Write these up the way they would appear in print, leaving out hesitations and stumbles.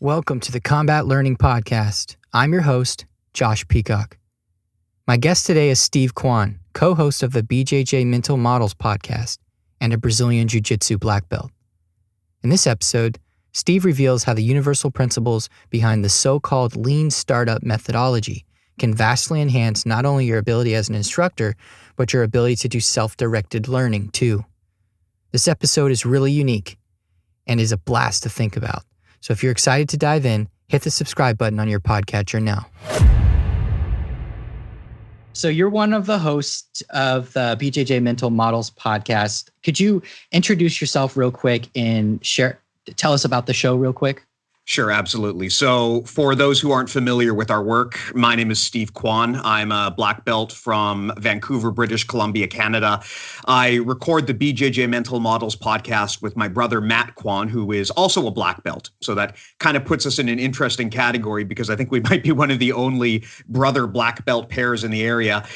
Welcome to the Combat Learning Podcast. I'm your host, Josh Peacock. My guest today is Steve Kwan, co-host of the BJJ Mental Models podcast and a Brazilian Jiu-jitsu black belt. In this episode, Steve reveals how the universal principles behind the so-called lean startup methodology can vastly enhance not only your ability as an instructor, but your ability to do self-directed learning too. This episode is really unique and is a blast to think about. So if you're excited to dive in, hit the subscribe button on your podcatcher now. So you're one of the hosts of the BJJ Mental Models podcast. Could you introduce yourself real quick and tell us about the show real quick? Sure, absolutely. So for those who aren't familiar with our work, my name is Steve Kwan. I'm a black belt from Vancouver, British Columbia, Canada. I record the BJJ Mental Models podcast with my brother, Matt Kwan, who is also a black belt. So that kind of puts us in an interesting category because I think we might be one of the only brother black belt pairs in the area.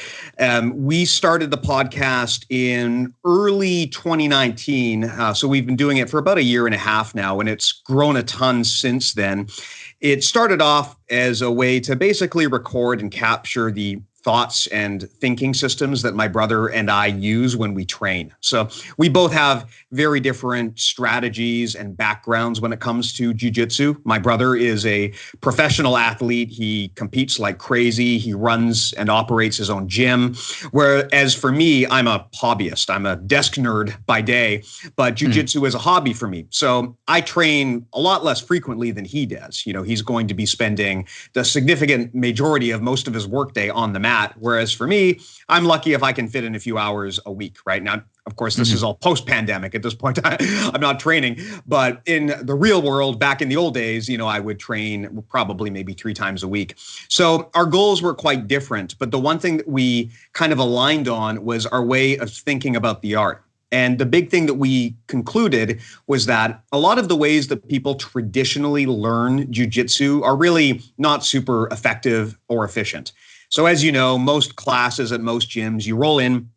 We started the podcast in early 2019. So we've been doing it for about a year and a half now, and it's grown a ton since then. It started off as a way to basically record and capture the thoughts and thinking systems that my brother and I use when we train. So we both have very different strategies and backgrounds when it comes to jiu-jitsu. My brother is a professional athlete. He competes like crazy. He runs and operates his own gym. Whereas for me, I'm a hobbyist. I'm a desk nerd by day, but jiu-jitsu is a hobby for me. So I train a lot less frequently than he does. You know, he's going to be spending the significant majority of most of his workday on the mat. Whereas for me, I'm lucky if I can fit in a few hours a week right now. Of course, this is all post-pandemic at this point. I'm not training, but in the real world, back in the old days, you know, I would train probably maybe 3 times a week. So our goals were quite different. But the one thing that we kind of aligned on was our way of thinking about the art. And the big thing that we concluded was that a lot of the ways that people traditionally learn jiu-jitsu are really not super effective or efficient. So as you know, most classes at most gyms, you roll in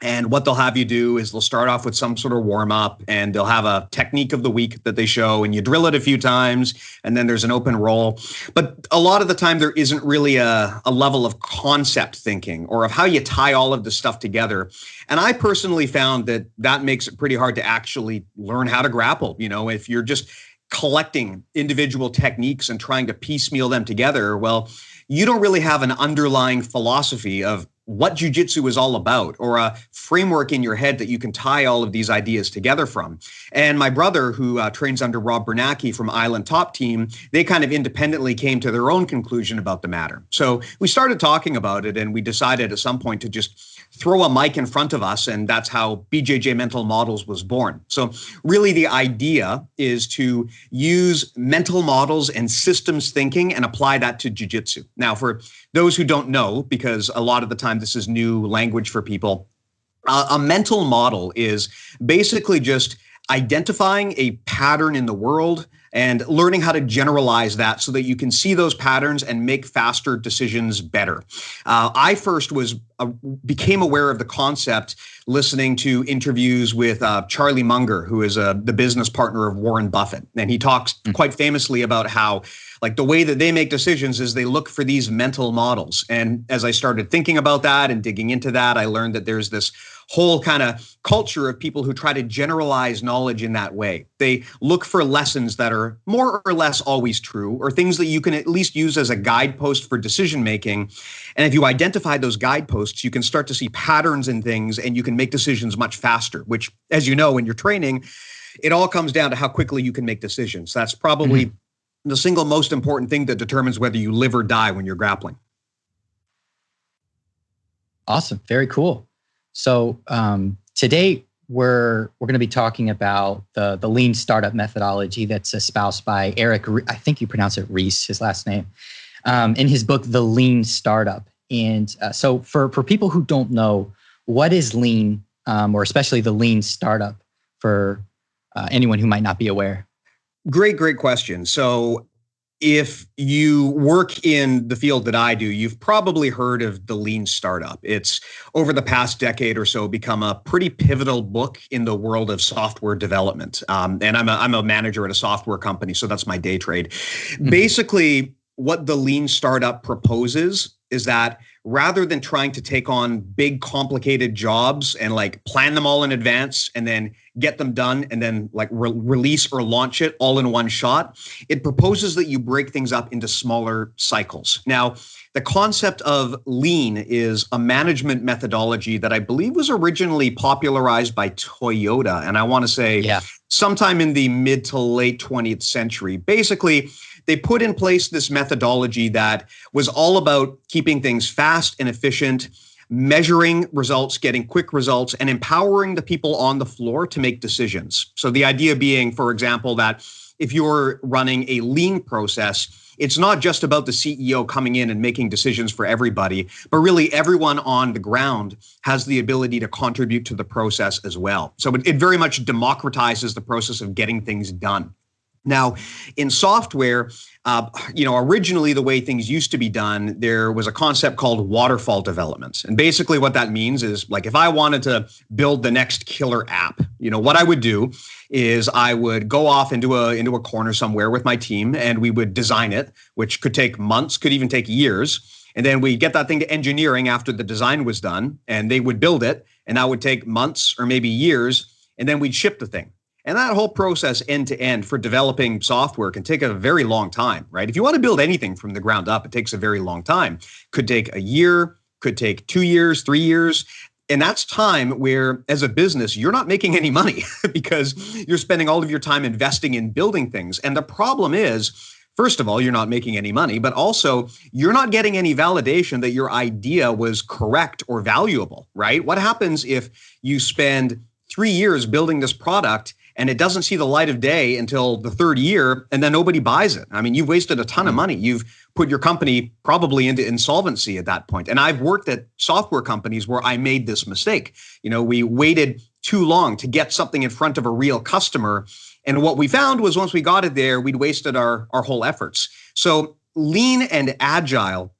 and what they'll have you do is they'll start off with some sort of warm up and they'll have a technique of the week that they show and you drill it a few times and then there's an open roll. But a lot of the time there isn't really a level of concept thinking or of how you tie all of this stuff together. And I personally found that makes it pretty hard to actually learn how to grapple. You know, if you're just collecting individual techniques and trying to piecemeal them together, well, you don't really have an underlying philosophy of what jiu-jitsu is all about or a framework in your head that you can tie all of these ideas together from. And my brother, who trains under Rob Bernacki from Island Top Team, they kind of independently came to their own conclusion about the matter. So we started talking about it and we decided at some point to just throw a mic in front of us, and that's how BJJ Mental Models was born. So really the idea is to use mental models and systems thinking and apply that to jiu-jitsu. Now, for those who don't know, because a lot of the time this is new language for people, a mental model is basically just identifying a pattern in the world and learning how to generalize that so that you can see those patterns and make faster decisions better. I first became aware of the concept listening to interviews with Charlie Munger, who is the business partner of Warren Buffett. And he talks quite famously about how like the way that they make decisions is they look for these mental models. And as I started thinking about that and digging into that, I learned that there's this whole kind of culture of people who try to generalize knowledge in that way. They look for lessons that are more or less always true, or things that you can at least use as a guidepost for decision making. And if you identify those guideposts, you can start to see patterns in things and you can make decisions much faster, which, as you know, when you're training, it all comes down to how quickly you can make decisions. That's probably the single most important thing that determines whether you live or die when you're grappling. Awesome. Very cool. So today we're going to be talking about the lean startup methodology that's espoused by Eric, I think you pronounce it Ries, his last name, in his book, The Lean Startup. And so for people who don't know, what is lean, or especially the lean startup for anyone who might not be aware? Great question. So if you work in the field that I do, you've probably heard of the Lean Startup. It's over the past decade or so become a pretty pivotal book in the world of software development. And I'm a manager at a software company, so that's my day trade. Mm-hmm. Basically, what the Lean Startup proposes is that rather than trying to take on big, complicated jobs and like plan them all in advance and then get them done and then like release or launch it all in one shot, it proposes that you break things up into smaller cycles. Now, the concept of lean is a management methodology that I believe was originally popularized by Toyota. And I want to say sometime in the mid to late 20th century. Basically, they put in place this methodology that was all about keeping things fast and efficient, measuring results, getting quick results, and empowering the people on the floor to make decisions. So the idea being, for example, that if you're running a lean process, it's not just about the CEO coming in and making decisions for everybody, but really everyone on the ground has the ability to contribute to the process as well. So it very much democratizes the process of getting things done. Now, in software, originally the way things used to be done, there was a concept called waterfall development. And basically what that means is like if I wanted to build the next killer app, what I would do is I would go off into a corner somewhere with my team and we would design it, which could take months, could even take years. And then we get that thing to engineering after the design was done and they would build it. And that would take months or maybe years. And then we'd ship the thing. And that whole process end to end for developing software can take a very long time, right? If you want to build anything from the ground up, it takes a very long time. Could take a year, could take 2 years, 3 years. And that's time where, as a business, you're not making any money because you're spending all of your time investing in building things. And the problem is, first of all, you're not making any money, but also you're not getting any validation that your idea was correct or valuable, right? What happens if you spend 3 years building this product and it doesn't see the light of day until the third year, and then nobody buys it? I mean, you've wasted a ton of money. You've put your company probably into insolvency at that point. And I've worked at software companies where I made this mistake. We waited too long to get something in front of a real customer. And what we found was once we got it there, we'd wasted our whole efforts. So lean and agile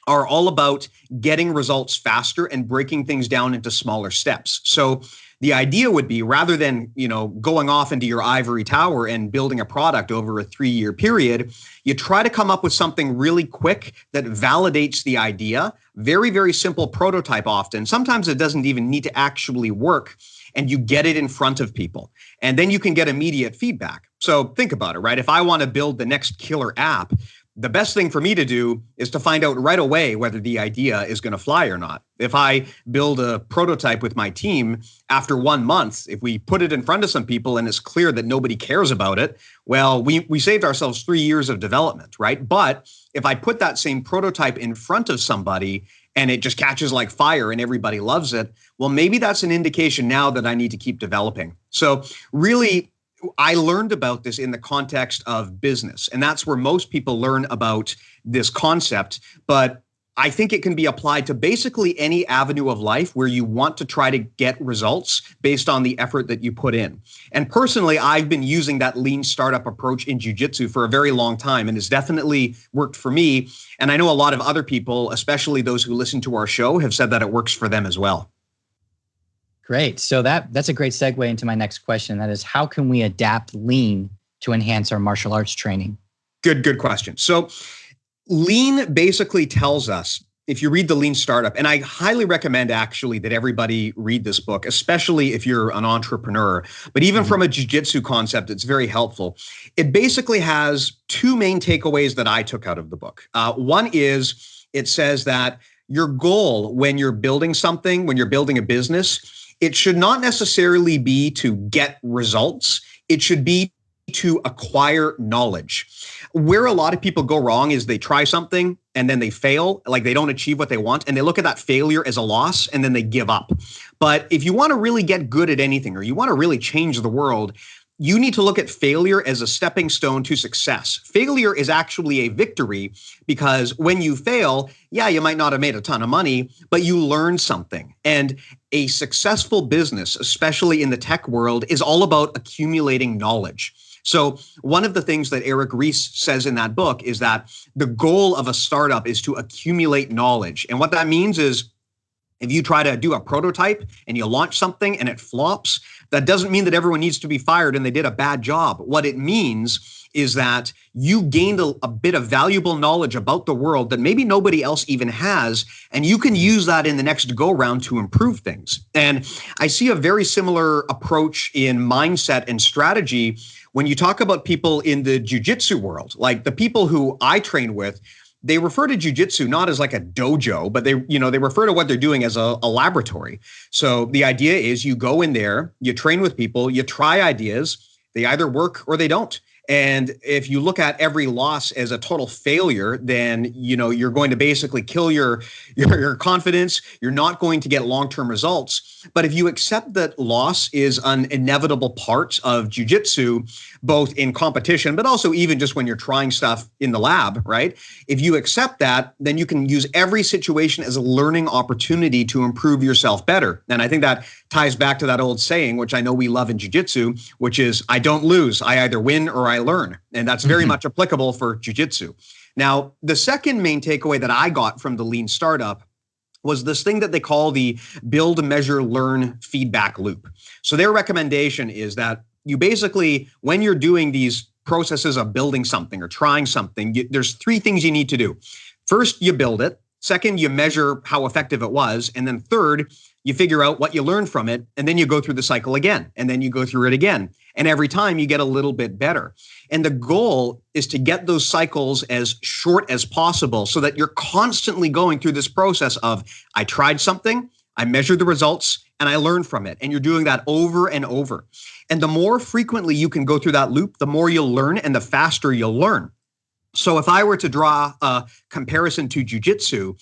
are all about getting results faster and breaking things down into smaller steps. So the idea would be rather than, going off into your ivory tower and building a product over a 3-year period, you try to come up with something really quick that validates the idea. Very, very simple prototype often. Sometimes it doesn't even need to actually work, and you get it in front of people. And then you can get immediate feedback. So think about it, right? If I want to build the next killer app, the best thing for me to do is to find out right away whether the idea is going to fly or not. If I build a prototype with my team, after 1 month, if we put it in front of some people and it's clear that nobody cares about it, well, we saved ourselves 3 years of development, right? But if I put that same prototype in front of somebody and it just catches like fire and everybody loves it, well, maybe that's an indication now that I need to keep developing. So really, I learned about this in the context of business, and that's where most people learn about this concept. But I think it can be applied to basically any avenue of life where you want to try to get results based on the effort that you put in. And personally, I've been using that lean startup approach in jiu-jitsu for a very long time, and it's definitely worked for me. And I know a lot of other people, especially those who listen to our show, have said that it works for them as well. Great. So that's a great segue into my next question. That is, how can we adapt lean to enhance our martial arts training? Good question. So lean basically tells us, if you read the Lean Startup, and I highly recommend actually that everybody read this book, especially if you're an entrepreneur, but even from a jiu-jitsu concept, it's very helpful. It basically has two main takeaways that I took out of the book. One is it says that your goal when you're building something, when you're building a business, it should not necessarily be to get results. It should be to acquire knowledge. Where a lot of people go wrong is they try something and then they fail, like they don't achieve what they want, and they look at that failure as a loss and then they give up. But if you want to really get good at anything, or you want to really change the world, you need to look at failure as a stepping stone to success. Failure is actually a victory, because when you fail, yeah, you might not have made a ton of money, but you learn something. And a successful business, especially in the tech world, is all about accumulating knowledge. So one of the things that Eric Ries says in that book is that the goal of a startup is to accumulate knowledge. And what that means is, if you try to do a prototype and you launch something and it flops, that doesn't mean that everyone needs to be fired and they did a bad job. What it means is that you gained a bit of valuable knowledge about the world that maybe nobody else even has, and you can use that in the next go round to improve things. And I see a very similar approach in mindset and strategy when you talk about people in the jiu-jitsu world. Like the people who I train with, they refer to jiu-jitsu not as like a dojo, but they refer to what they're doing as a laboratory. So the idea is you go in there, you train with people, you try ideas, they either work or they don't. And if you look at every loss as a total failure, then you're going to basically kill your confidence. You're not going to get long-term results. But if you accept that loss is an inevitable part of jiu-jitsu, both in competition, but also even just when you're trying stuff in the lab, right? If you accept that, then you can use every situation as a learning opportunity to improve yourself better. And I think that ties back to that old saying, which I know we love in jiu-jitsu, which is, I don't lose. I either win or I learn. And that's very much applicable for jiu-jitsu. Now, the second main takeaway that I got from the Lean Startup was this thing that they call the build, measure, learn feedback loop. So their recommendation is that you basically, when you're doing these processes of building something or trying something, there's three things you need to do. First, you build it. Second, you measure how effective it was. And then third, you figure out what you learned from it. And then you go through the cycle again. And then you go through it again. And every time you get a little bit better. And the goal is to get those cycles as short as possible so that you're constantly going through this process of, I tried something, I measured the results, and I learned from it. And you're doing that over and over. And the more frequently you can go through that loop, the more you'll learn and the faster you'll learn. So if I were to draw a comparison to jiu-jitsu,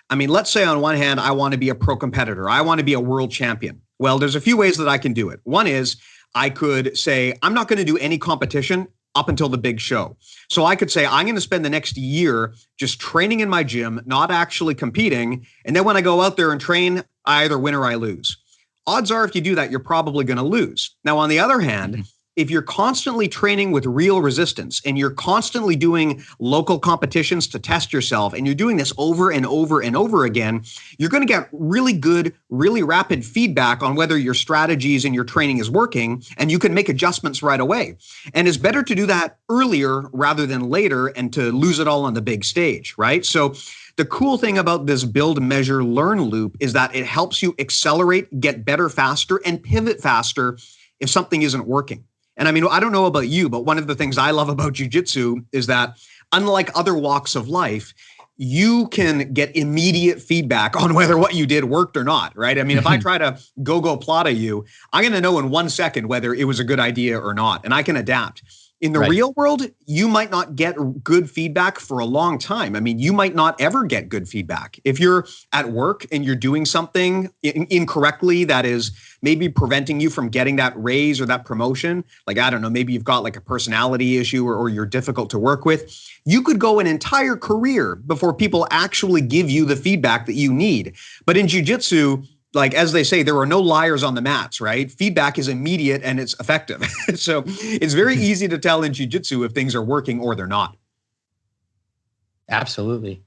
I mean, let's say on one hand, I want to be a pro competitor. I want to be a world champion. Well, there's a few ways that I can do it. One is I could say, I'm not going to do any competition up until the big show. So I could say, I'm going to spend the next year just training in my gym, not actually competing. And then when I go out there and train, I either win or I lose. Odds are if you do that, you're probably going to lose. Now, on the other hand, if you're constantly training with real resistance and you're constantly doing local competitions to test yourself and you're doing this over and over and over again, you're going to get really good, really rapid feedback on whether your strategies and your training is working, and you can make adjustments right away. And it's better to do that earlier rather than later and to lose it all on the big stage, right? So the cool thing about this build, measure, learn loop is that it helps you accelerate, get better faster, and pivot faster if something isn't working. And I mean, I don't know about you, but one of the things I love about jiu-jitsu is that unlike other walks of life, you can get immediate feedback on whether what you did worked or not, right? I mean, if I try to go plata you, I'm going to know in 1 second whether it was a good idea or not, and I can adapt. In the real world, you might not get good feedback for a long time. I mean, you might not ever get good feedback. If you're at work and you're doing something incorrectly that is maybe preventing you from getting that raise or that promotion, like, I don't know, maybe you've got like a personality issue or you're difficult to work with, you could go an entire career before people actually give you the feedback that you need. But in jiu-jitsu, like, as they say, there are no liars on the mats, right? Feedback is immediate and it's effective. So it's very easy to tell in jiu-jitsu if things are working or they're not. Absolutely.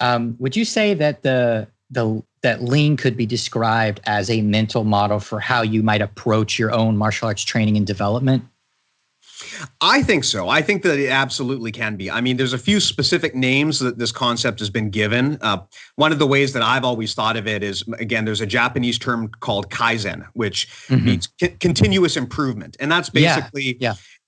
Would you say that that lean could be described as a mental model for how you might approach your own martial arts training and development? I think so. I think that it absolutely can be. I mean, there's a few specific names that this concept has been given. One of the ways that I've always thought of it is, again, there's a Japanese term called kaizen, which means continuous improvement. And that's basically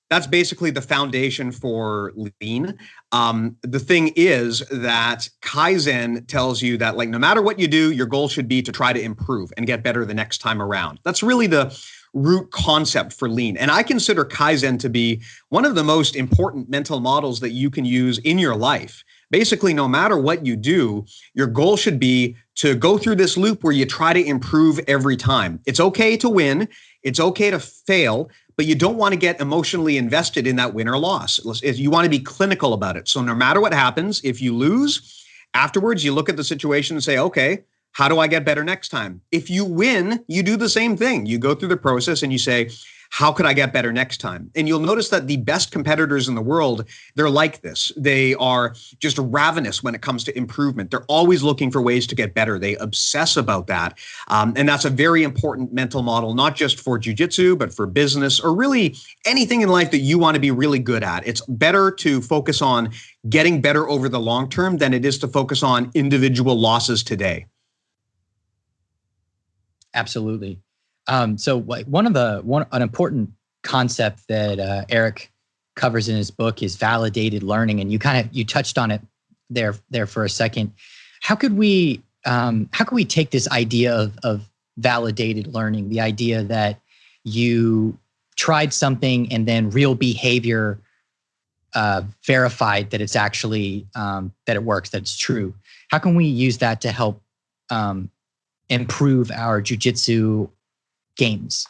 that's basically the foundation for lean. The thing is that kaizen tells you that, like, no matter what you do, your goal should be to try to improve and get better the next time around. That's really the root concept for lean. And I consider kaizen to be one of the most important mental models that you can use in your life. Basically, no matter what you do, your goal should be to go through this loop where you try to improve every time. It's okay to win. It's okay to fail, but you don't want to get emotionally invested in that win or loss. You want to be clinical about it. So no matter what happens, if you lose, afterwards, you look at the situation and say, okay, how do I get better next time? If you win, you do the same thing. You go through the process and you say, how could I get better next time? And you'll notice that the best competitors in the world, they're like this. They are just ravenous when it comes to improvement. They're always looking for ways to get better. They obsess about that. And that's a very important mental model, not just for jiu-jitsu, but for business or really anything in life that you want to be really good at. It's better to focus on getting better over the long term than it is to focus on individual losses today. Absolutely. So an important concept that Eric covers in his book is validated learning, and you touched on it there for a second. How could we take this idea of validated learning, the idea that you tried something and then real behavior verified that it's actually that it works, that it's true? How can we use that to help improve our jiu-jitsu games?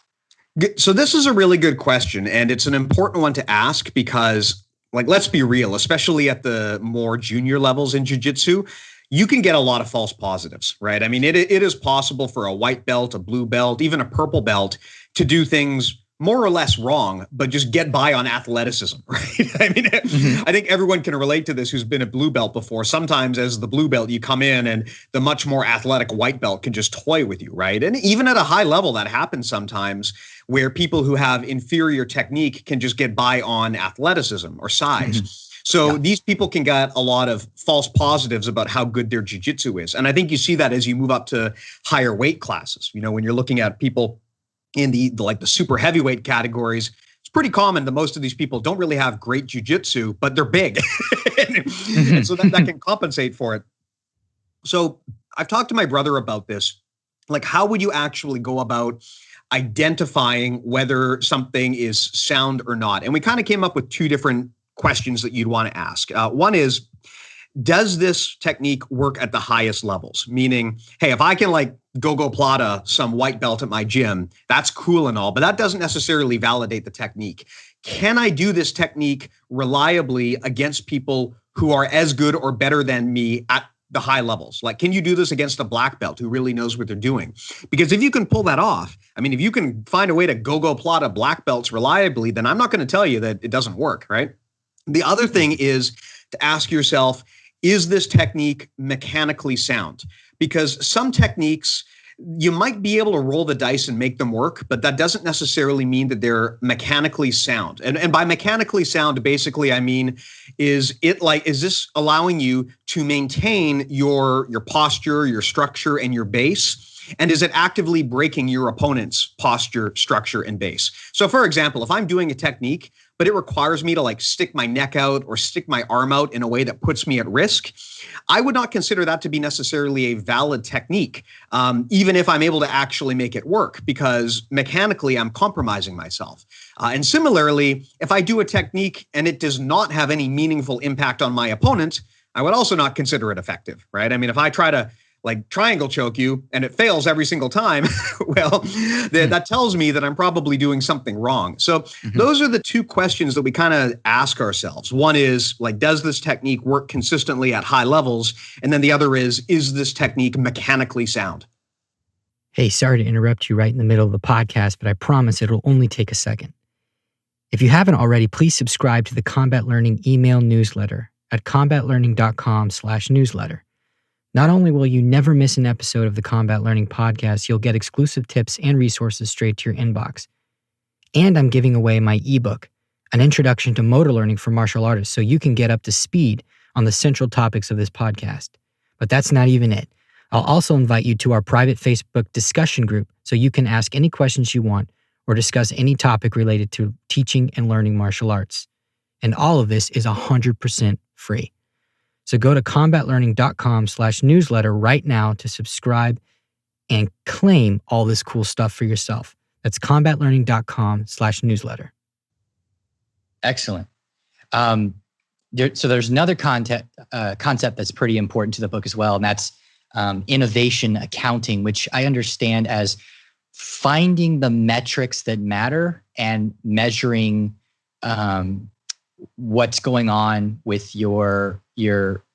So this is a really good question, and it's an important one to ask because, like, let's be real, especially at the more junior levels in jiu-jitsu, you can get a lot of false positives, right? I mean, it is possible for a white belt, a blue belt, even a purple belt to do things more or less wrong, but just get by on athleticism, right? I mean, I think everyone can relate to this who's been a blue belt before. Sometimes as the blue belt, you come in and the much more athletic white belt can just toy with you, right? And even at a high level, that happens sometimes where people who have inferior technique can just get by on athleticism or size. So these people can get a lot of false positives about how good their jiu-jitsu is. And I think you see that as you move up to higher weight classes. You know, when you're looking at people in the super heavyweight categories, it's pretty common that most of these people don't really have great jiu-jitsu, but they're big. And so that can compensate for it. So I've talked to my brother about this. Like, how would you actually go about identifying whether something is sound or not? And we kind of came up with two different questions that you'd want to ask. One is, does this technique work at the highest levels? Meaning, hey, if I can like go plata some white belt at my gym, that's cool and all, but that doesn't necessarily validate the technique. Can I do this technique reliably against people who are as good or better than me at the high levels? Like, can you do this against a black belt who really knows what they're doing? Because if you can pull that off, I mean, if you can find a way to go plata black belts reliably, then I'm not going to tell you that it doesn't work, right? The other thing is to ask yourself, is this technique mechanically sound? Because some techniques, you might be able to roll the dice and make them work, but that doesn't necessarily mean that they're mechanically sound. And by mechanically sound, basically, I mean, is this allowing you to maintain your posture, your structure, and your base? And is it actively breaking your opponent's posture, structure, and base? So for example, if I'm doing a technique, but it requires me to like stick my neck out or stick my arm out in a way that puts me at risk, I would not consider that to be necessarily a valid technique, even if I'm able to actually make it work, because mechanically I'm compromising myself. And similarly, if I do a technique and it does not have any meaningful impact on my opponent, I would also not consider it effective, right? I mean, if I try to like triangle choke you and it fails every single time, well, that tells me that I'm probably doing something wrong. So those are the two questions that we kind of ask ourselves. One is like, does this technique work consistently at high levels? And then the other is this technique mechanically sound? Hey, sorry to interrupt you right in the middle of the podcast, but I promise it'll only take a second. If you haven't already, please subscribe to the Combat Learning email newsletter at combatlearning.com/newsletter. Not only will you never miss an episode of the Combat Learning podcast, you'll get exclusive tips and resources straight to your inbox. And I'm giving away my ebook, An Introduction to Motor Learning for Martial Artists, so you can get up to speed on the central topics of this podcast. But that's not even it. I'll also invite you to our private Facebook discussion group so you can ask any questions you want or discuss any topic related to teaching and learning martial arts. And all of this is 100% free. So go to combatlearning.com/newsletter right now to subscribe and claim all this cool stuff for yourself. That's combatlearning.com/newsletter. Excellent. So there's another concept that's pretty important to the book as well, and that's innovation accounting, which I understand as finding the metrics that matter and measuring what's going on with your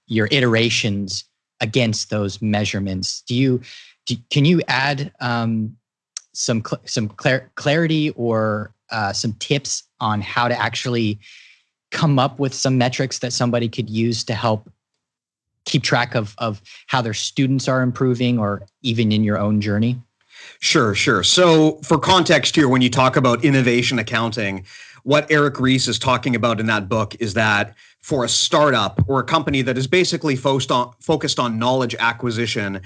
iterations against those measurements. Can you add some clarity or some tips on how to actually come up with some metrics that somebody could use to help keep track of how their students are improving, or even in your own journey? Sure. So for context here, when you talk about innovation accounting, what Eric Ries is talking about in that book is that for a startup or a company that is basically focused on knowledge acquisition,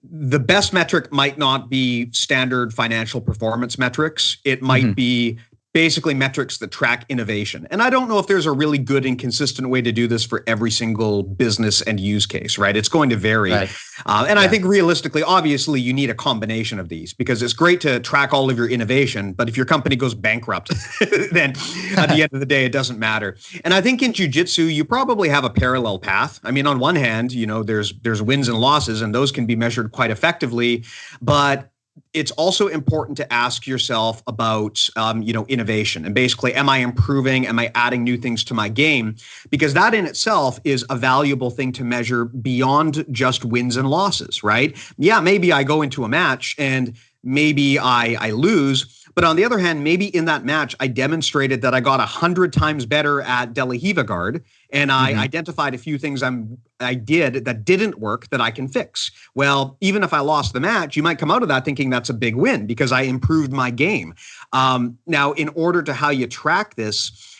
the best metric might not be standard financial performance metrics. It might be basically metrics that track innovation. And I don't know if there's a really good and consistent way to do this for every single business and use case, right? It's going to vary. Right. I think realistically, obviously, you need a combination of these, because it's great to track all of your innovation, but if your company goes bankrupt, then at the end of the day, it doesn't matter. And I think in jiu-jitsu, you probably have a parallel path. I mean, on one hand, there's wins and losses, and those can be measured quite effectively, but it's also important to ask yourself about, innovation, and basically, am I improving? Am I adding new things to my game? Because that in itself is a valuable thing to measure beyond just wins and losses, right? Yeah, maybe I go into a match and maybe I lose. But on the other hand, maybe in that match, I demonstrated that I got 100 times better at De La Riva guard, and I identified a few things I did that didn't work that I can fix. Well, even if I lost the match, you might come out of that thinking that's a big win because I improved my game. Now, in order to how you track this,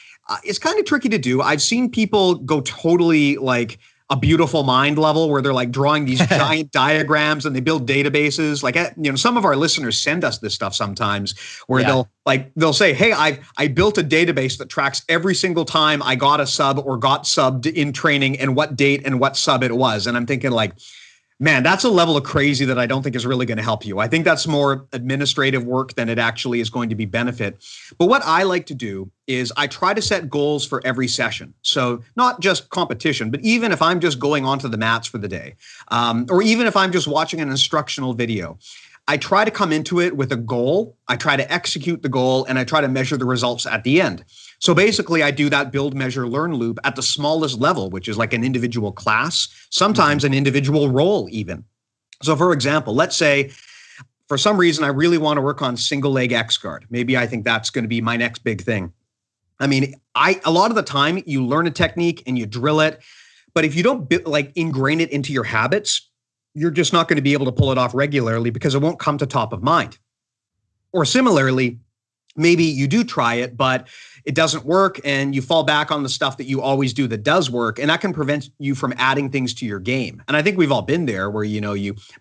it's kind of tricky to do. I've seen people go totally like a beautiful mind level where they're like drawing these giant diagrams and they build databases. Like, some of our listeners send us this stuff sometimes where they'll say, hey, I built a database that tracks every single time I got a sub or got subbed in training and what date and what sub it was. And I'm thinking like, man, that's a level of crazy that I don't think is really going to help you. I think that's more administrative work than it actually is going to be benefit. But what I like to do is I try to set goals for every session. So not just competition, but even if I'm just going onto the mats for the day, or even if I'm just watching an instructional video, I try to come into it with a goal. I try to execute the goal, and I try to measure the results at the end. So basically, I do that build, measure, learn loop at the smallest level, which is like an individual class, sometimes an individual role even. So for example, let's say for some reason, I really want to work on single leg X guard. Maybe I think that's going to be my next big thing. I mean, a lot of the time you learn a technique and you drill it, but if you don't ingrain it into your habits, you're just not going to be able to pull it off regularly because it won't come to top of mind. Or similarly, maybe you do try it, but it doesn't work and you fall back on the stuff that you always do that does work. And that can prevent you from adding things to your game. And I think we've all been there where,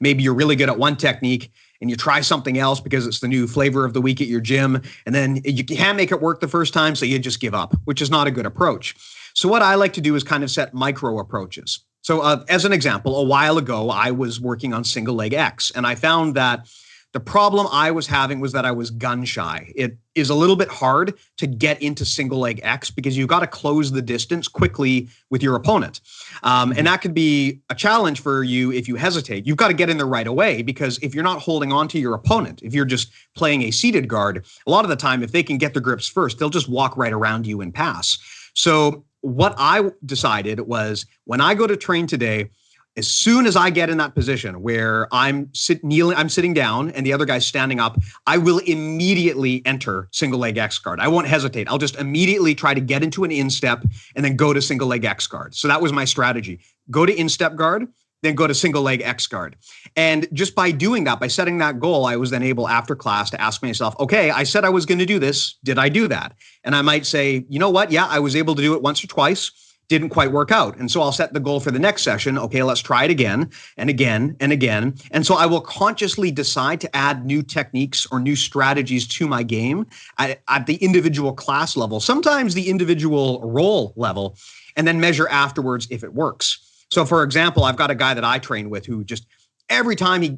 maybe you're really good at one technique and you try something else because it's the new flavor of the week at your gym. And then you can't make it work the first time. So you just give up, which is not a good approach. So what I like to do is kind of set micro approaches. So as an example, a while ago, I was working on single leg X, and I found that the problem I was having was that I was gun shy. It is a little bit hard to get into single leg X because you've got to close the distance quickly with your opponent. And that could be a challenge for you if you hesitate. You've got to get in there right away, because if you're not holding on to your opponent, if you're just playing a seated guard, a lot of the time, if they can get the grips first, they'll just walk right around you and pass. So what I decided was, when I go to train today, as soon as I get in that position where I'm sitting down and the other guy's standing up, I will immediately enter single leg X guard. I won't hesitate. I'll just immediately try to get into an instep and then go to single leg X guard. So that was my strategy. Go to instep guard, then go to single leg X guard. And just by doing that, by setting that goal, I was then able after class to ask myself, okay, I said I was going to do this. Did I do that? And I might say, you know what? Yeah, I was able to do it once or twice. Didn't quite work out. And so I'll set the goal for the next session. Okay, let's try it again and again and again. And so I will consciously decide to add new techniques or new strategies to my game at the individual class level, sometimes the individual role level, and then measure afterwards if it works. So for example, I've got a guy that I train with who just every time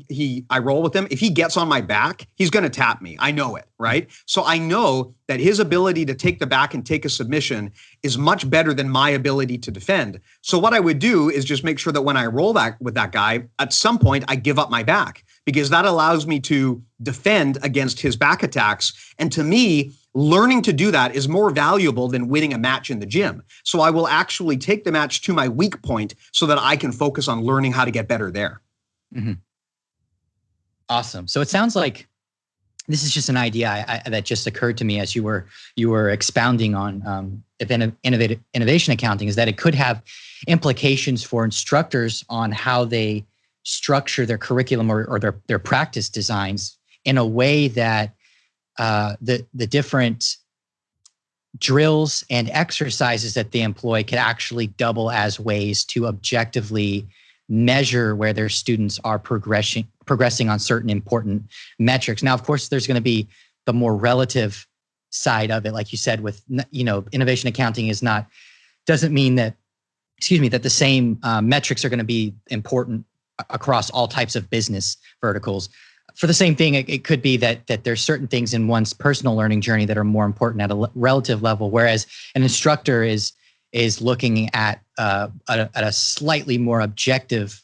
I roll with him, if he gets on my back, he's going to tap me. I know it, right? So I know that his ability to take the back and take a submission is much better than my ability to defend. So what I would do is just make sure that when I roll that with that guy, at some point I give up my back, because that allows me to defend against his back attacks. And to me, learning to do that is more valuable than winning a match in the gym. So I will actually take the match to my weak point so that I can focus on learning how to get better there. Mm-hmm. Awesome. So it sounds like this is just an idea that just occurred to me as you were expounding on innovation accounting, is that it could have implications for instructors on how they structure their curriculum or their practice designs in a way that the different drills and exercises that they employ could actually double as ways to objectively measure where their students are progressing on certain important metrics. Now, of course, there's going to be the more relative side of it. Like you said, with, innovation accounting doesn't mean that the same metrics are going to be important across all types of business verticals. For the same thing, it could be that there's certain things in one's personal learning journey that are more important at a relative level, whereas an instructor is looking at a slightly more objective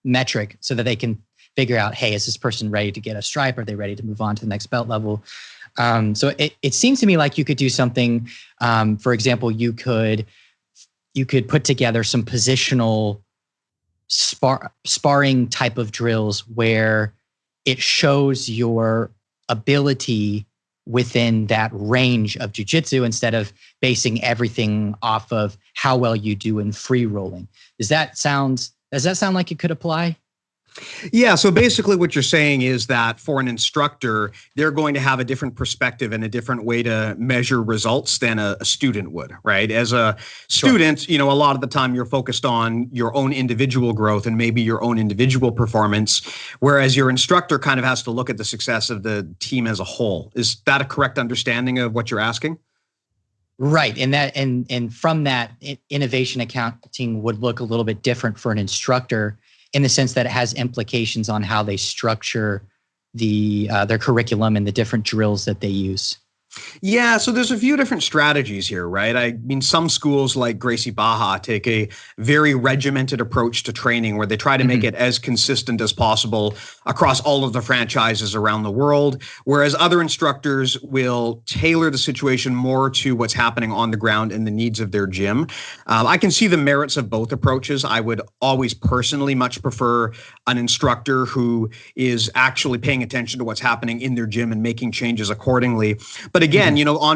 metric, so that they can figure out, hey, is this person ready to get a stripe? Are they ready to move on to the next belt level? So it seems to me like you could do something. For example, you could put together some positional sparring type of drills where it shows your ability within that range of jiu-jitsu, instead of basing everything off of how well you do in free rolling. Does that sound like it could apply? Yeah. So basically what you're saying is that for an instructor, they're going to have a different perspective and a different way to measure results than a student would, right? As a student, sure, a lot of the time you're focused on your own individual growth and maybe your own individual performance, whereas your instructor kind of has to look at the success of the team as a whole. Is that a correct understanding of what you're asking? Right. And from that, innovation accounting would look a little bit different for an instructor, in the sense that it has implications on how they structure their curriculum and the different drills that they use. Yeah, so there's a few different strategies here, right? I mean, some schools like Gracie Baja take a very regimented approach to training, where they try to make it as consistent as possible across all of the franchises around the world, whereas other instructors will tailor the situation more to what's happening on the ground and the needs of their gym. I can see the merits of both approaches. I would always personally much prefer an instructor who is actually paying attention to what's happening in their gym and making changes accordingly. But again,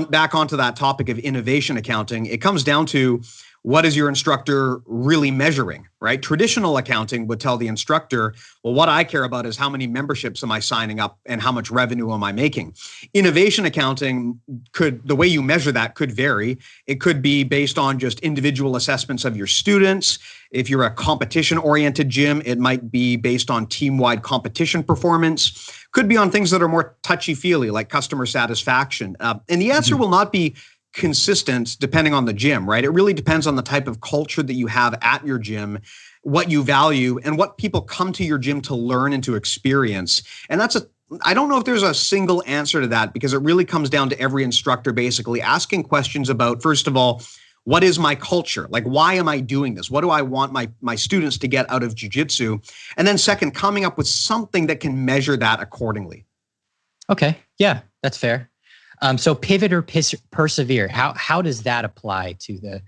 back onto that topic of innovation accounting, it comes down to, what is your instructor really measuring, right? Traditional accounting would tell the instructor, well, what I care about is how many memberships am I signing up and how much revenue am I making? Innovation accounting the way you measure that could vary. It could be based on just individual assessments of your students. If you're a competition-oriented gym, it might be based on team-wide competition performance. Could be on things that are more touchy-feely, like customer satisfaction. And the answer will not be consistent depending on the gym, right? It really depends on the type of culture that you have at your gym, what you value, and what people come to your gym to learn and to experience. And I don't know if there's a single answer to that, because it really comes down to every instructor basically asking questions about, first of all, what is my culture? Like, why am I doing this? What do I want my students to get out of jiu-jitsu? And then second, coming up with something that can measure that accordingly. Okay. Yeah, that's fair. So pivot or persevere, how does that apply to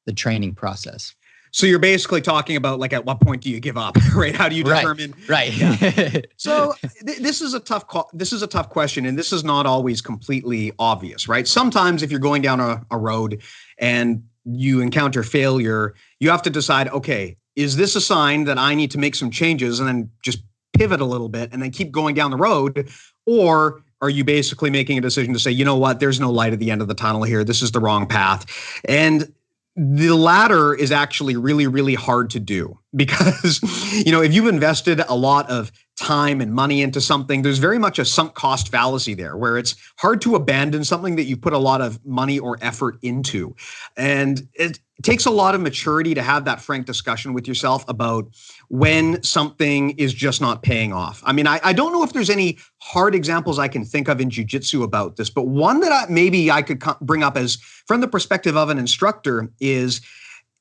the training process? So you're basically talking about, like, at what point do you give up, right? How do you determine? Right. Yeah. So this is a tough question, and this is not always completely obvious, right? Sometimes if you're going down a road and you encounter failure, you have to decide, okay, is this a sign that I need to make some changes and then just pivot a little bit and then keep going down the road? Or are you basically making a decision to say, you know what, there's no light at the end of the tunnel here. This is the wrong path. And the latter is actually really, really hard to do, because, if you've invested a lot of time and money into something, there's very much a sunk cost fallacy there, where it's hard to abandon something that you put a lot of money or effort into. And it takes a lot of maturity to have that frank discussion with yourself about when something is just not paying off. I mean, I don't know if there's any hard examples I can think of in jiu-jitsu about this, but one that maybe I could bring up as from the perspective of an instructor is,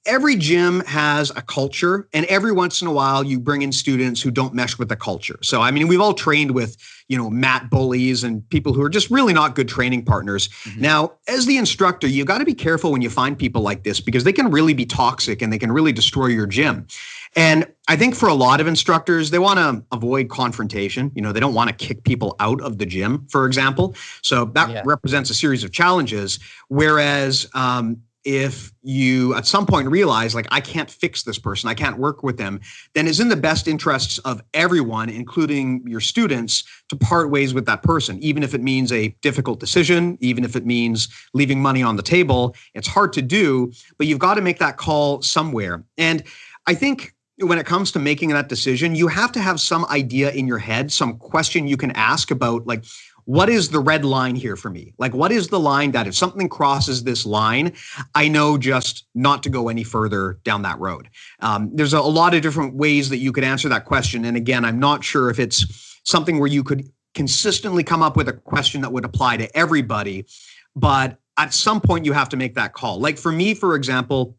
every gym has a culture, and every once in a while you bring in students who don't mesh with the culture. So, I mean, we've all trained with, mat bullies and people who are just really not good training partners. Mm-hmm. Now, as the instructor, you got to be careful when you find people like this, because they can really be toxic and they can really destroy your gym. And I think for a lot of instructors, they want to avoid confrontation. They don't want to kick people out of the gym, for example. So that represents a series of challenges. Whereas, if you at some point realize, like, I can't fix this person, I can't work with them, then it's in the best interests of everyone, including your students, to part ways with that person, even if it means a difficult decision, even if it means leaving money on the table. It's hard to do, but you've got to make that call somewhere. And I think when it comes to making that decision, you have to have some idea in your head, some question you can ask about, like, what is the red line here for me? Like, what is the line that if something crosses this line, I know just not to go any further down that road? There's a lot of different ways that you could answer that question. And again, I'm not sure if it's something where you could consistently come up with a question that would apply to everybody, but at some point you have to make that call. Like for me, for example,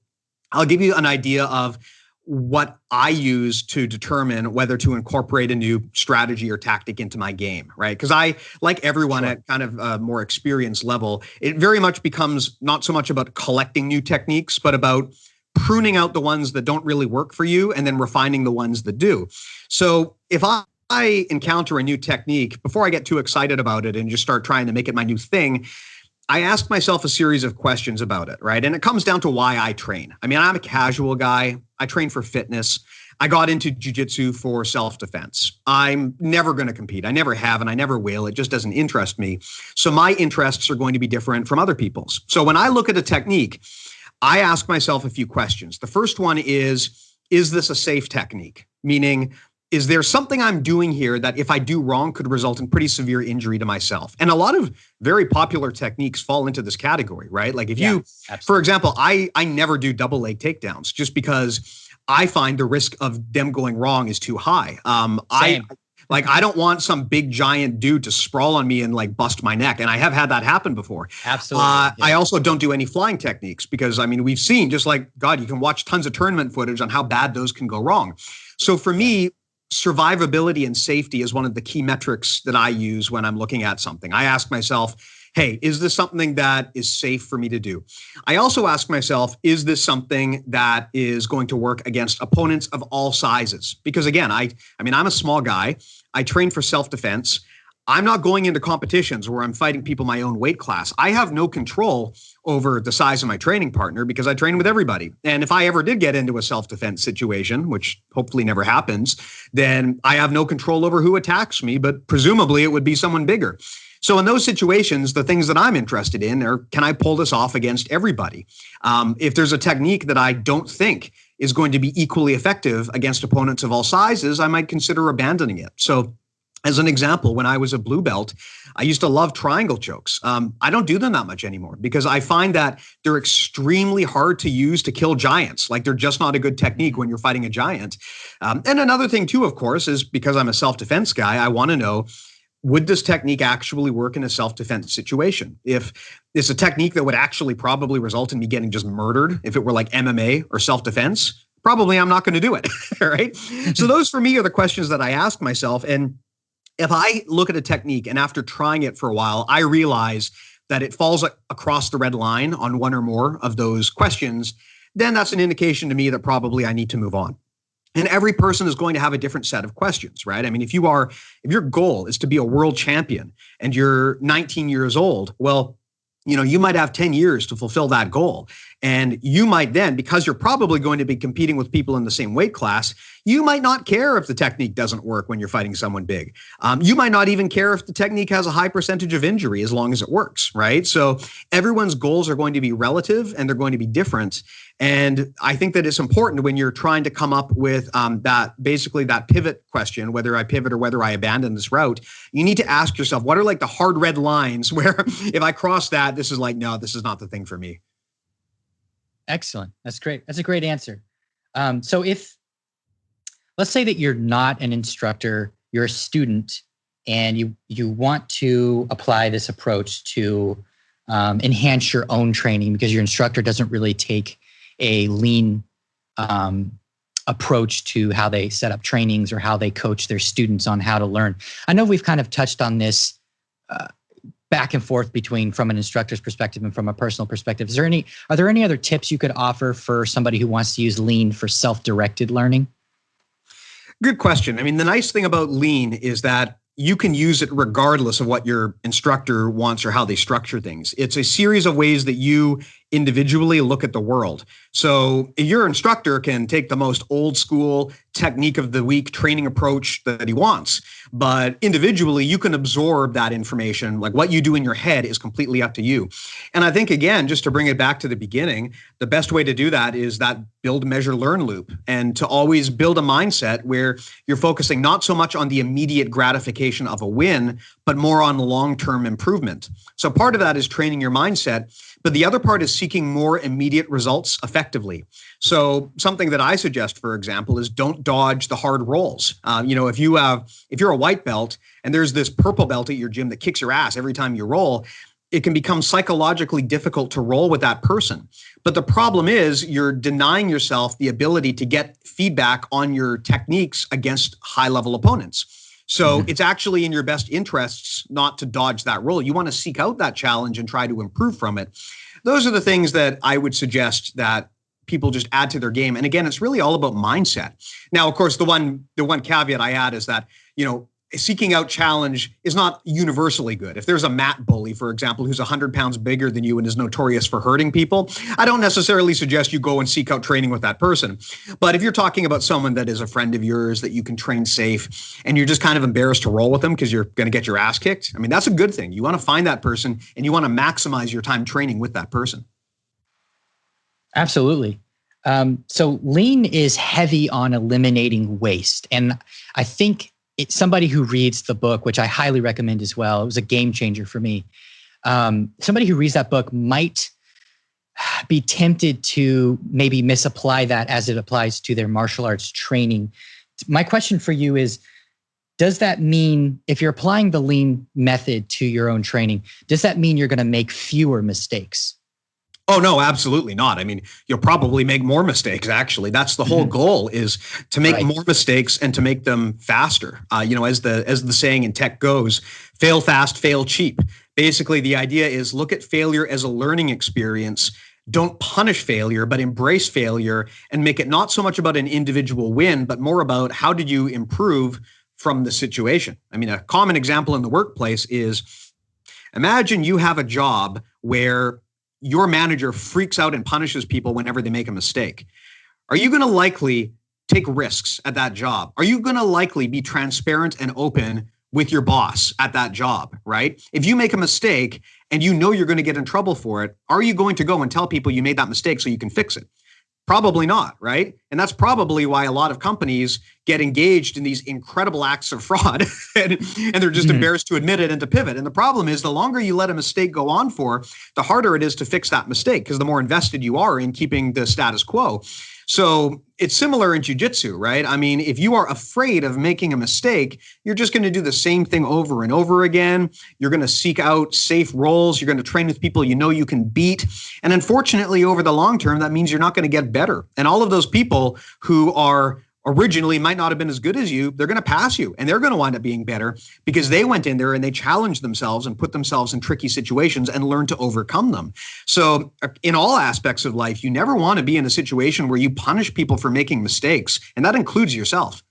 I'll give you an idea of what I use to determine whether to incorporate a new strategy or tactic into my game, right? Because I, like everyone at kind of a more experienced level, it very much becomes not so much about collecting new techniques, but about pruning out the ones that don't really work for you and then refining the ones that do. So if I encounter a new technique, before I get too excited about it and just start trying to make it my new thing, I ask myself a series of questions about it, right? And it comes down to why I train. I mean, I'm a casual guy. I train for fitness. I got into jiu-jitsu for self-defense. I'm never going to compete. I never have, and I never will. It just doesn't interest me. So my interests are going to be different from other people's. So when I look at a technique, I ask myself a few questions. The first one is this a safe technique? Meaning, is there something I'm doing here that if I do wrong could result in pretty severe injury to myself? And a lot of very popular techniques fall into this category, right? Like if you, for example, I never do double leg takedowns just because I find the risk of them going wrong is too high. I don't want some big giant dude to sprawl on me and like bust my neck. And I have had that happen before. Absolutely. I also don't do any flying techniques because, I mean, we've seen, just like, God, you can watch tons of tournament footage on how bad those can go wrong. So for me, survivability and safety is one of the key metrics that I use when I'm looking at something. I ask myself, hey, is this something that is safe for me to do? I also ask myself, is this something that is going to work against opponents of all sizes? Because again, I mean, I'm a small guy. I train for self-defense. I'm not going into competitions where I'm fighting people my own weight class. I have no control over the size of my training partner because I train with everybody. And if I ever did get into a self-defense situation, which hopefully never happens, then I have no control over who attacks me, but presumably it would be someone bigger. So in those situations, the things that I'm interested in are, can I pull this off against everybody? If there's a technique that I don't think is going to be equally effective against opponents of all sizes, I might consider abandoning it. So as an example, when I was a blue belt, I used to love triangle chokes. I don't do them that much anymore because I find that they're extremely hard to use to kill giants. Like they're just not a good technique when you're fighting a giant. And another thing too, of course, is because I'm a self-defense guy, I want to know, would this technique actually work in a self-defense situation? If it's a technique that would actually probably result in me getting just murdered, if it were like MMA or self-defense, probably I'm not going to do it, right? So those for me are the questions that I ask myself. And if I look at a technique and after trying it for a while, I realize that it falls across the red line on one or more of those questions, then that's an indication to me that probably I need to move on. And every person is going to have a different set of questions, right? I mean, if your goal is to be a world champion and you're 19 years old, well, you might have 10 years to fulfill that goal. And you might then, because you're probably going to be competing with people in the same weight class, you might not care if the technique doesn't work when you're fighting someone big. You might not even care if the technique has a high percentage of injury as long as it works, right? So everyone's goals are going to be relative and they're going to be different. And I think that it's important when you're trying to come up with that pivot question, whether I pivot or whether I abandon this route, you need to ask yourself, what are like the hard red lines where if I cross that, this is like, no, this is not the thing for me. Excellent. That's great. That's a great answer. So let's say that you're not an instructor, you're a student, and you want to apply this approach to enhance your own training because your instructor doesn't really take a lean approach to how they set up trainings or how they coach their students on how to learn. I know we've kind of touched on this back and forth between from an instructor's perspective and from a personal perspective. Are there any other tips you could offer for somebody who wants to use lean for self-directed learning? Good question. I mean, the nice thing about lean is that you can use it regardless of what your instructor wants or how they structure things. It's a series of ways that you individually look at the world. So your instructor can take the most old school technique of the week training approach that he wants, but individually you can absorb that information. Like what you do in your head is completely up to you. And I think, again, just to bring it back to the beginning, the best way to do that is that build, measure, learn loop, and to always build a mindset where you're focusing not so much on the immediate gratification of a win, but more on long-term improvement. So part of that is training your mindset, but the other part is seeking more immediate results effectively. So something that I suggest, for example, is don't dodge the hard rolls. If you're a white belt and there's this purple belt at your gym that kicks your ass every time you roll, it can become psychologically difficult to roll with that person. But the problem is you're denying yourself the ability to get feedback on your techniques against high-level opponents. So it's actually in your best interests not to dodge that role. You want to seek out that challenge and try to improve from it. Those are the things that I would suggest that people just add to their game. And again, it's really all about mindset. Now, of course, the one caveat I add is that, seeking out challenge is not universally good. If there's a mat bully, for example, who's 100 pounds bigger than you and is notorious for hurting people, I don't necessarily suggest you go and seek out training with that person. But if you're talking about someone that is a friend of yours that you can train safe and you're just kind of embarrassed to roll with them because you're going to get your ass kicked, I mean, that's a good thing. You want to find that person and you want to maximize your time training with that person. Absolutely. So lean is heavy on eliminating waste. And I think somebody who reads the book, which I highly recommend as well, it was a game changer for me. Somebody who reads that book might be tempted to maybe misapply that as it applies to their martial arts training. My question for you is, does that mean if you're applying the lean method to your own training, does that mean you're going to make fewer mistakes? Oh, no, absolutely not. I mean, you'll probably make more mistakes, actually. That's the whole goal, is to make more mistakes and to make them faster. As the saying in tech goes, fail fast, fail cheap. Basically, the idea is look at failure as a learning experience. Don't punish failure, but embrace failure and make it not so much about an individual win, but more about how did you improve from the situation. I mean, a common example in the workplace is, imagine you have a job where your manager freaks out and punishes people whenever they make a mistake. Are you going to likely take risks at that job? Are you going to likely be transparent and open with your boss at that job, right? If you make a mistake and you know you're going to get in trouble for it, are you going to go and tell people you made that mistake so you can fix it? Probably not, right? And that's probably why a lot of companies get engaged in these incredible acts of fraud and they're just embarrassed to admit it and to pivot. And the problem is the longer you let a mistake go on for, the harder it is to fix that mistake because the more invested you are in keeping the status quo. So it's similar in jiu-jitsu, right? I mean, if you are afraid of making a mistake, you're just going to do the same thing over and over again. You're going to seek out safe roles. You're going to train with people you know you can beat. And unfortunately, over the long term, that means you're not going to get better. And all of those people who are originally might not have been as good as you, they're going to pass you and they're going to wind up being better because they went in there and they challenged themselves and put themselves in tricky situations and learned to overcome them. So in all aspects of life, you never want to be in a situation where you punish people for making mistakes, and that includes yourself.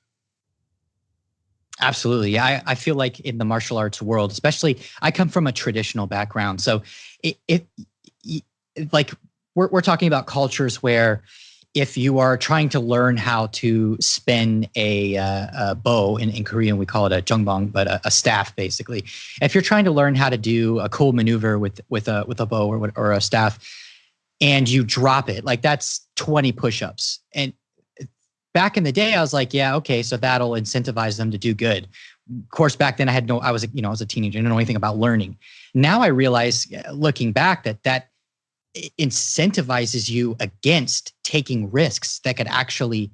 Absolutely. Yeah, I feel like in the martial arts world, especially, I come from a traditional background. So we're talking about cultures where if you are trying to learn how to spin a bow, in Korean we call it a jeongbang, but a staff basically. If you're trying to learn how to do a cool maneuver with a bow or a staff, and you drop it, like that's 20 push-ups. And back in the day, I was like, yeah, okay, so that'll incentivize them to do good. Of course, back then I was a teenager, I didn't know anything about learning. Now I realize, looking back, that incentivizes you against taking risks that could actually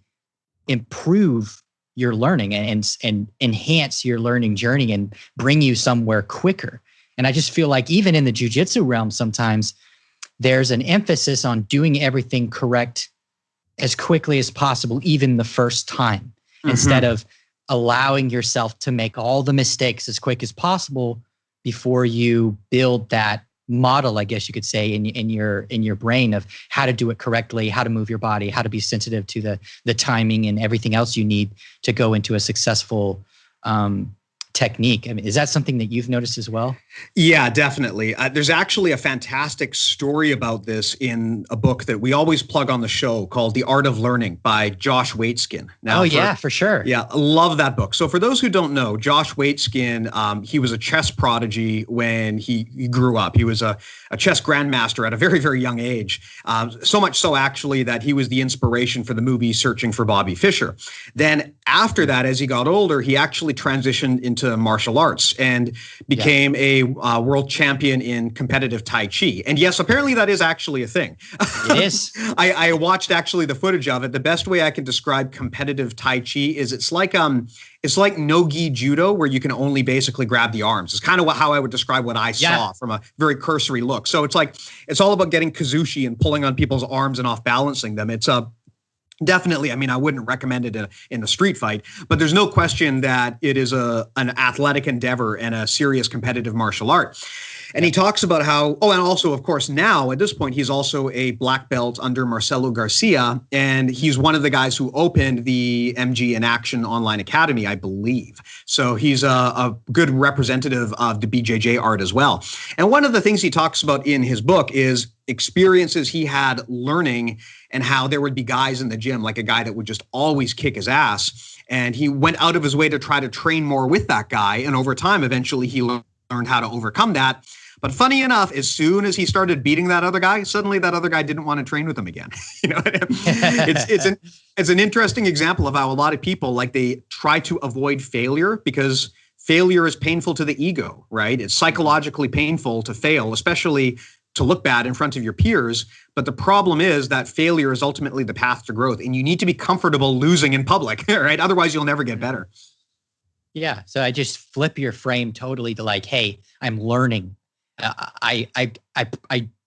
improve your learning and enhance your learning journey and bring you somewhere quicker. And I just feel like even in the jiu-jitsu realm, sometimes there's an emphasis on doing everything correct as quickly as possible, even the first time, instead of allowing yourself to make all the mistakes as quick as possible before you build that model, I guess you could say, in your brain of how to do it correctly, how to move your body, how to be sensitive to the timing and everything else you need to go into a successful technique. I mean, is that something that you've noticed as well? Yeah, definitely. There's actually a fantastic story about this in a book that we always plug on the show called The Art of Learning by Josh Waitzkin. Now, for sure. Yeah, I love that book. So for those who don't know, Josh Waitzkin, he was a chess prodigy when he grew up. He was a chess grandmaster at a very, very young age. So much so, actually, that he was the inspiration for the movie Searching for Bobby Fischer. Then after that, as he got older, he actually transitioned into martial arts and became a world champion in competitive Tai Chi. And yes, apparently that is actually a thing. It is. I watched actually the footage of it. The best way I can describe competitive Tai Chi is it's like no-gi judo, where you can only basically grab the arms. It's kind of how I would describe what I saw from a very cursory look. So it's all about getting kazushi and pulling on people's arms and off balancing them. It's definitely, I mean, I wouldn't recommend it in a street fight, but there's no question that it is an athletic endeavor and a serious competitive martial art. And he talks about how, and also, of course, now at this point, he's also a black belt under Marcelo Garcia, and he's one of the guys who opened the MG in Action Online Academy, I believe. So he's a good representative of the BJJ art as well. And one of the things he talks about in his book is experiences he had learning and how there would be guys in the gym, like a guy that would just always kick his ass. And he went out of his way to try to train more with that guy. And over time, eventually he learned how to overcome that. But funny enough, as soon as he started beating that other guy, suddenly that other guy didn't want to train with him again. It's an interesting example of how a lot of people, like, they try to avoid failure because failure is painful to the ego, right? It's psychologically painful to fail, especially to look bad in front of your peers. But the problem is that failure is ultimately the path to growth, and you need to be comfortable losing in public, right? Otherwise, you'll never get better. Yeah. So I just flip your frame totally to like, hey, I'm learning. I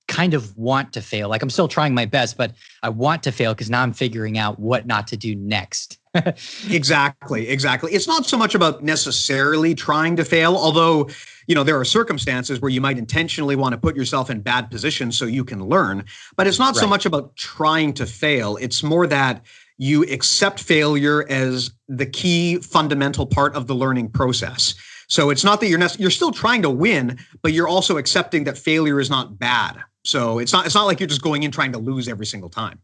kind of want to fail. Like, I'm still trying my best, but I want to fail because now I'm figuring out what not to do next. Exactly. It's not so much about necessarily trying to fail, although, there are circumstances where you might intentionally want to put yourself in bad positions so you can learn, but it's not so much about trying to fail. It's more that you accept failure as the key fundamental part of the learning process. So it's not that you're still trying to win, but you're also accepting that failure is not bad. So it's not like you're just going in trying to lose every single time.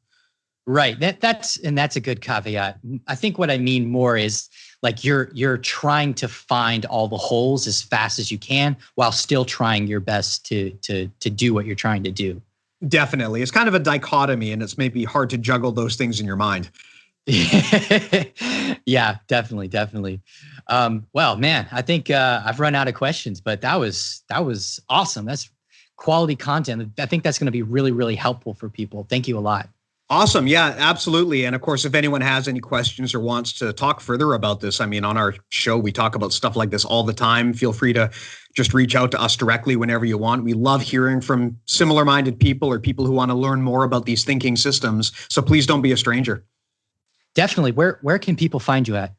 Right. That's a good caveat. I think what I mean more is like you're trying to find all the holes as fast as you can while still trying your best to do what you're trying to do. Definitely. It's kind of a dichotomy, and it's maybe hard to juggle those things in your mind. Yeah, definitely. Well, man, I think I've run out of questions, but that was awesome. That's quality content. I think that's going to be really, really helpful for people. Thank you a lot. Awesome. Yeah, absolutely. And of course, if anyone has any questions or wants to talk further about this, I mean, on our show, we talk about stuff like this all the time. Feel free to just reach out to us directly whenever you want. We love hearing from similar-minded people or people who want to learn more about these thinking systems. So please don't be a stranger. Definitely. Where can people find you at?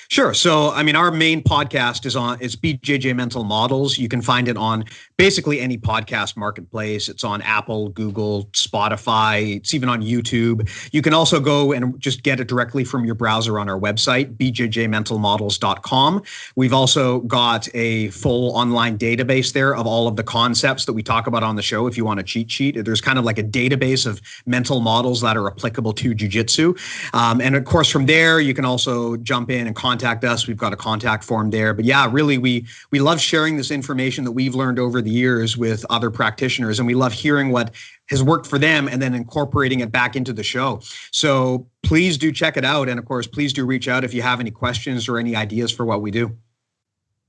Sure. So, I mean, our main podcast is BJJ Mental Models. You can find it on basically any podcast marketplace. It's on Apple, Google, Spotify. It's even on YouTube. You can also go and just get it directly from your browser on our website, bjjmentalmodels.com. We've also got a full online database there of all of the concepts that we talk about on the show. If you want a cheat sheet, there's kind of like a database of mental models that are applicable to jiu-jitsu. And of course, from there, you can also jump in and contact us. We've got a contact form there. But yeah, really, we love sharing this information that we've learned over the years with other practitioners, and we love hearing what has worked for them and then incorporating it back into the show. So please do check it out. And of course, please do reach out if you have any questions or any ideas for what we do.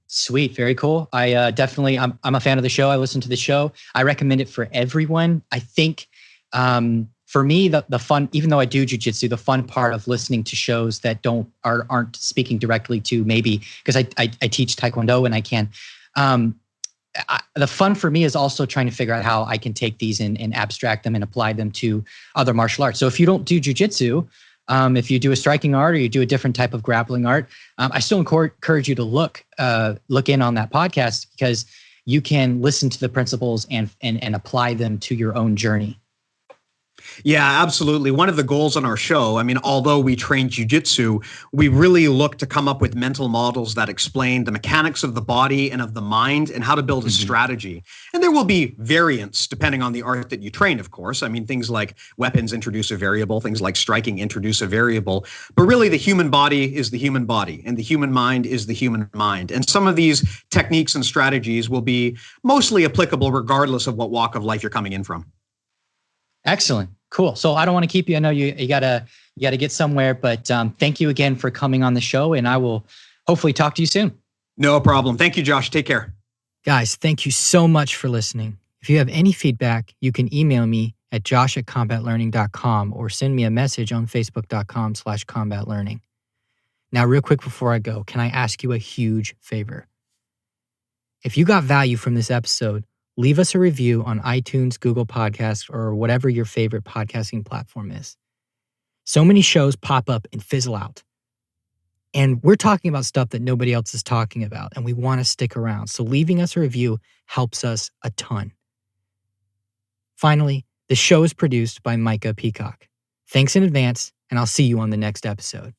Sweet. Very cool. I definitely, I'm a fan of the show. I listen to the show. I recommend it for everyone. I think, for me, the fun, even though I do jiu-jitsu, the fun part of listening to shows that aren't speaking directly to maybe, because I teach Taekwondo and I can, the fun for me is also trying to figure out how I can take these and abstract them and apply them to other martial arts. So if you don't do jiu-jitsu, if you do a striking art or you do a different type of grappling art, I still encourage you to look in on that podcast, because you can listen to the principles and apply them to your own journey. Yeah, absolutely. One of the goals on our show, I mean, although we train jiu-jitsu, we really look to come up with mental models that explain the mechanics of the body and of the mind and how to build a strategy. And there will be variants depending on the art that you train, of course. I mean, things like weapons introduce a variable, things like striking introduce a variable. But really, the human body is the human body, and the human mind is the human mind. And some of these techniques and strategies will be mostly applicable regardless of what walk of life you're coming in from. Excellent. Cool. So I don't want to keep you. I know you gotta get somewhere, but thank you again for coming on the show, and I will hopefully talk to you soon. No problem. Thank you, Josh. Take care. Guys, thank you so much for listening. If you have any feedback, you can email me at josh@combatlearning.com or send me a message on facebook.com/combatlearning. Now, real quick before I go, can I ask you a huge favor? If you got value from this episode, leave us a review on iTunes, Google Podcasts, or whatever your favorite podcasting platform is. So many shows pop up and fizzle out. And we're talking about stuff that nobody else is talking about, and we want to stick around. So leaving us a review helps us a ton. Finally, the show is produced by Micah Peacock. Thanks in advance, and I'll see you on the next episode.